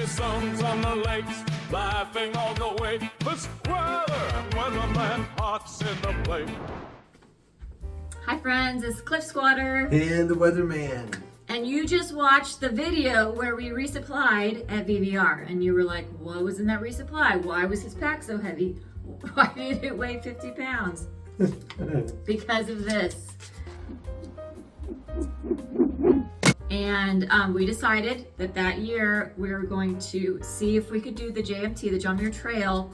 lazy sons on the lakes, laughing all the way. Cliffsquatter and Weatherman, hearts in the plate. Hi friends, it's Cliffsquatter and The Weatherman. And you just watched the video where we resupplied at VVR, and you were like, what was in that resupply? Why was his pack so heavy? Why did it weigh 50 pounds? Because of this. And we decided that year we were going to see if we could do the JMT, the John Muir Trail,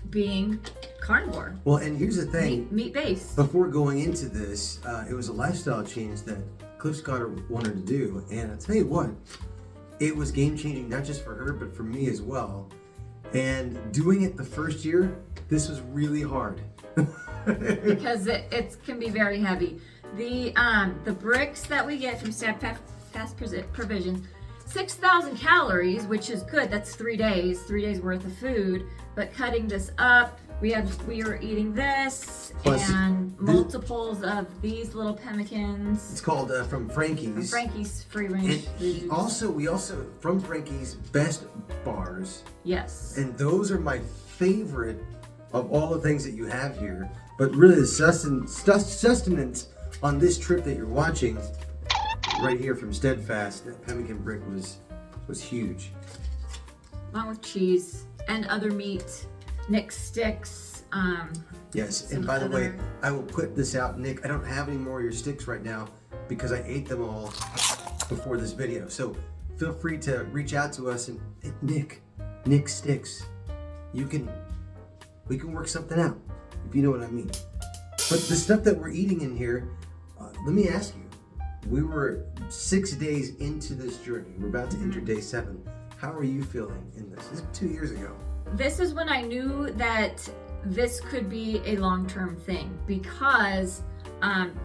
being carnivore. Well, and here's the thing. Meat based. Before going into this, it was a lifestyle change that Cliffsquatter wanted to do. And I'll tell you what, it was game changing, not just for her, but for me as well. And doing it the first year, this was really hard. Because it can be very heavy. The bricks that we get from Steadfast Provision, 6,000 calories, which is good. That's 3 days worth of food. But cutting this up, we were eating this Plus, and multiples of these little pemmicans. It's called from Frankie's. From Frankie's free range And foods. we also from Frankie's best bars. Yes. And those are my favorite of all the things that you have here. But really, the sustenance on this trip that you're watching, right here from Steadfast, that pemmican brick was huge. Along with cheese and other meat, Nick sticks. Yes, and by the way, I will put this out, Nick. I don't have any more of your sticks right now because I ate them all before this video. So feel free to reach out to us and Nick sticks. We can work something out, if you know what I mean. But the stuff that we're eating in here, let me ask you. We were 6 days into this journey. We're about to enter day 7. How are you feeling in this? This is 2 years ago. This is when I knew that this could be a long-term thing, because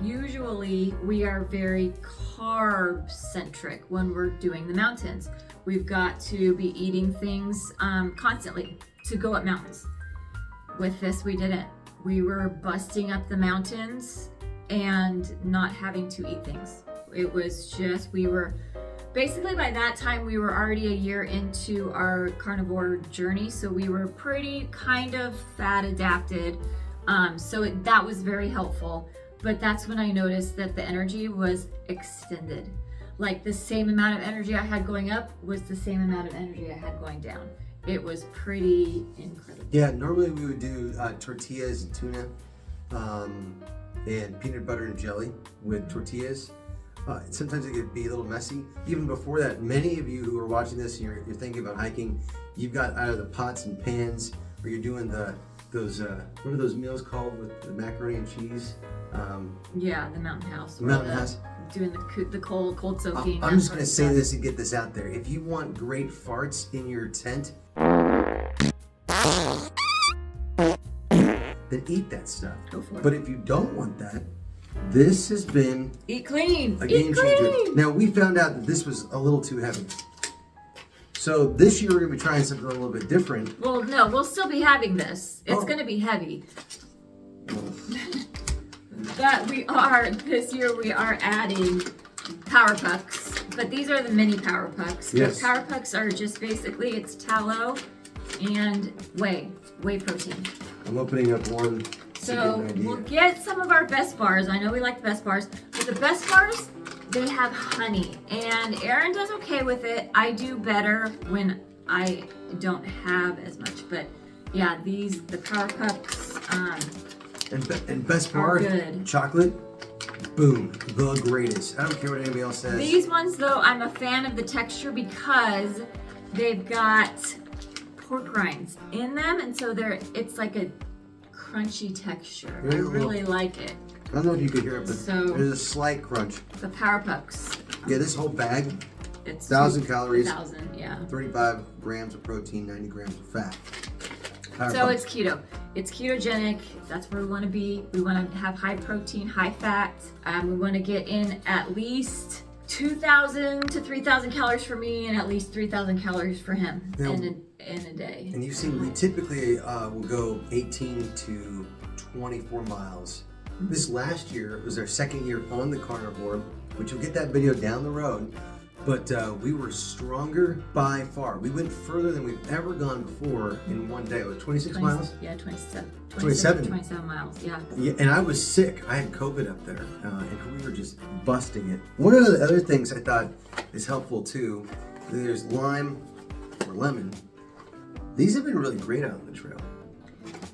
usually we are very carb-centric when we're doing the mountains. We've got to be eating things constantly to go up mountains. With this, we didn't. We were busting up the mountains and not having to eat things. It was just, basically by that time we were already a year into our carnivore journey, so we were pretty kind of fat adapted. That was very helpful. But that's when I noticed that the energy was extended. Like the same amount of energy I had going up was the same amount of energy I had going down. It was pretty incredible. Yeah, normally we would do tortillas and tuna and peanut butter and jelly with tortillas. Sometimes it could be a little messy. Even before that, many of you who are watching this and you're thinking about hiking, you've got either the pots and pans, or you're doing those what are those meals called with the macaroni and cheese? Yeah, the Mountain House. Mountain House. Doing the cold soaking. I'm just gonna say this and get this out there. If you want great farts in your tent, then eat that stuff. Go for it. But if you don't want that, this has been Eat clean. a game changer. Now we found out that this was a little too heavy. So this year we're gonna be trying something a little bit different. Well, no, we'll still be having this. It's gonna be heavy. This year we are adding Power Pucks, but these are the mini Power Pucks. Yes. The Power Pucks are just basically, it's tallow and whey protein. I'm opening up one. So we'll get some of our best bars. I know we like the best bars, but the best bars, they have honey, and Aaron does okay with it. I do better when I don't have as much, but yeah, the Power Pucks, and best bar, good. chocolate, boom, the greatest. I don't care what anybody else says. These ones though, I'm a fan of the texture because they've got pork rinds in them, and so it's like a crunchy texture. I really like it. I don't know if you could hear it, but So- there's a slight crunch. The Power Pucks. Yeah, this whole bag, It's 1,000 calories, 1,000, yeah. 35 grams of protein, 90 grams of fat. So it's keto. It's ketogenic. That's where we want to be. We want to have high protein, high fat. We want to get in at least 2,000 to 3,000 calories for me, and at least 3,000 calories for him in a day. And you've seen we typically will go 18 to 24 miles. This last year was our second year on the Carnivore, which you'll get that video down the road. but we were stronger by far. We went further than we've ever gone before in one day. It was 26 miles? Yeah, 27. 27 miles, yeah. Yeah, and I was sick. I had COVID up there, and we were just busting it. One of the other things I thought is helpful too, there's lime or lemon. These have been really great out on the trail.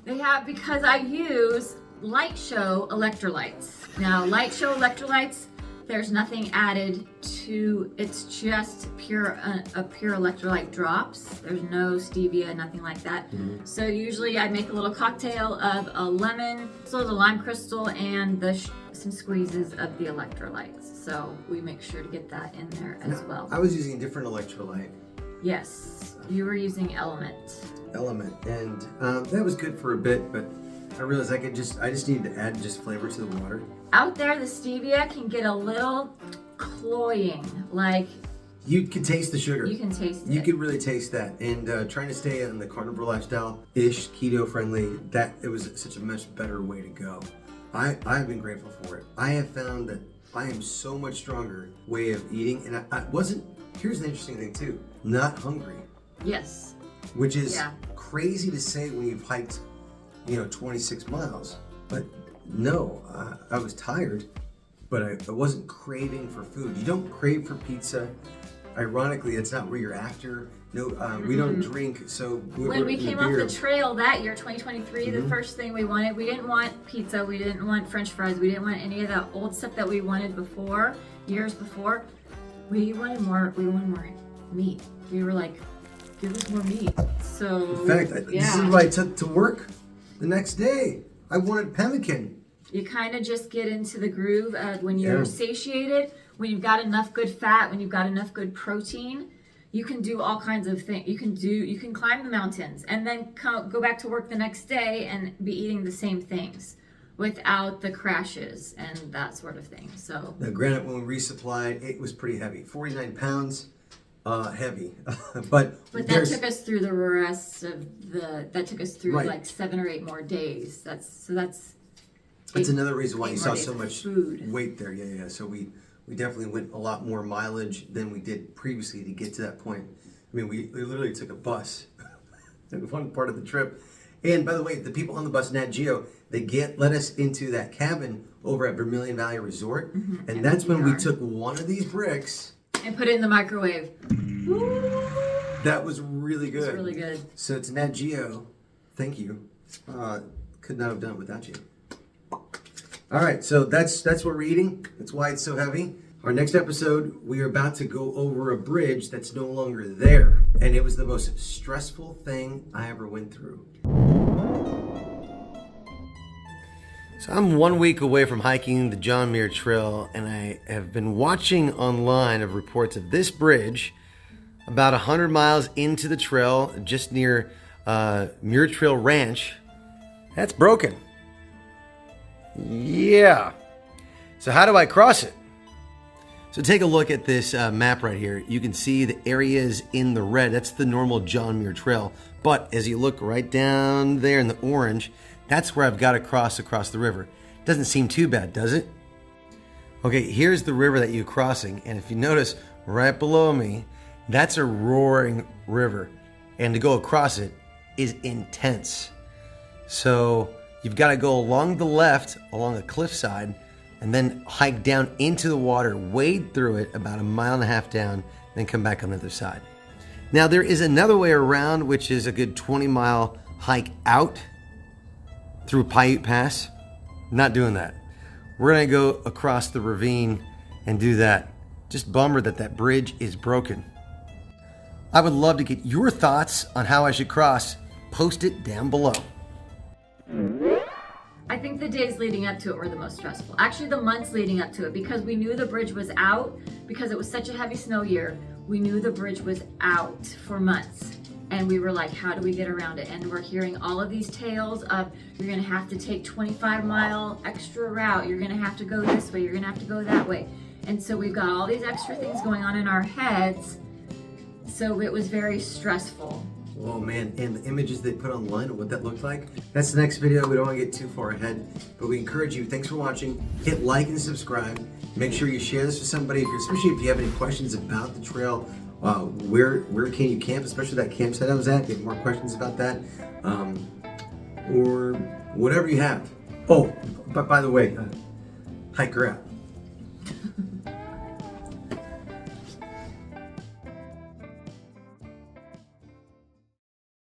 They have, because I use Light Show electrolytes. Now, Light Show electrolytes, there's nothing added to, it's just pure electrolyte drops. There's no stevia, nothing like that. So usually I make a little cocktail of a lemon, so the lime crystal, and some squeezes of the electrolytes. So we make sure to get that in there as well. I was using a different electrolyte. Yes, you were using Element, and that was good for a bit, but I realized I just needed to add just flavor to the water. Out there, the stevia can get a little cloying, like you can taste the sugar. you can taste it. You can really taste that. And trying to stay in the carnivore lifestyle-ish, keto friendly, that it was such a much better way to go. I've been grateful for it. I have found that I am so much stronger way of eating, and I wasn't. Here's the interesting thing too. Not hungry. Yes. Which is crazy to say when you've hiked, 26 miles. But no, I was tired, but I wasn't craving for food. You don't crave for pizza. Ironically, it's not where you're after. No, we don't drink. So when we came off the trail that year, 2023, the first thing we wanted, we didn't want pizza, we didn't want French fries, we didn't want any of that old stuff that we wanted before, years before. We wanted more meat. We were like, give us more meat. So in fact, this is what I took to work the next day. I wanted pemmican. You kind of just get into the groove of when you're satiated, when you've got enough good fat, when you've got enough good protein, you can do all kinds of things. You can climb the mountains and then go back to work the next day and be eating the same things without the crashes and that sort of thing. So now, granted, when we resupplied, it was pretty heavy, 49 pounds. Heavy, but that took us through the rest of that took us through like 7 or 8 more days. That's another reason why you saw so much food. Weight there. Yeah. So we definitely went a lot more mileage than we did previously to get to that point. I mean, we literally took a bus in one part of the trip. And by the way, the people on the bus, Nat Geo, they let us into that cabin over at Vermilion Valley Resort, and that's when we took one of these bricks and put it in the microwave. That was really good. It was really good. So it's Nat Geo. Thank you. Could not have done it without you. All right, so that's what we're eating. That's why it's so heavy. Our next episode, we are about to go over a bridge that's no longer there. And it was the most stressful thing I ever went through. So I'm 1 week away from hiking the John Muir Trail, and I have been watching online of reports of this bridge about 100 miles into the trail, just near Muir Trail Ranch. That's broken. Yeah. So how do I cross it? So take a look at this map right here. You can see the areas in the red. That's the normal John Muir Trail. But as you look right down there in the orange, that's where I've got to cross across the river. Doesn't seem too bad, does it? Okay, here's the river that you're crossing. And if you notice right below me, that's a roaring river. And to go across it is intense. So you've got to go along the left, along the cliffside, and then hike down into the water, wade through it about 1.5 miles down, then come back on the other side. Now there is another way around, which is a good 20-mile hike out through Paiute Pass. Not doing that. We're gonna go across the ravine and do that. Just bummer that that bridge is broken. I would love to get your thoughts on how I should cross. Post it down below. I think the days leading up to it were the most stressful. Actually, the months leading up to it, because we knew the bridge was out, because it was such a heavy snow year, we knew the bridge was out for months. And we were like, how do we get around it? And we're hearing all of these tales of, you're gonna have to take 25-mile extra route, you're gonna have to go this way, you're gonna have to go that way. And so we've got all these extra things going on in our heads. So it was very stressful. Oh man, and the images they put online and what that looked like. That's the next video. We don't want to get too far ahead, but we encourage you. Thanks for watching. Hit like and subscribe. Make sure you share this with somebody, especially if you have any questions about the trail. Where can you camp, especially that campsite I was at. Get more questions about that, or whatever you have. Oh, but by the way, hike her out.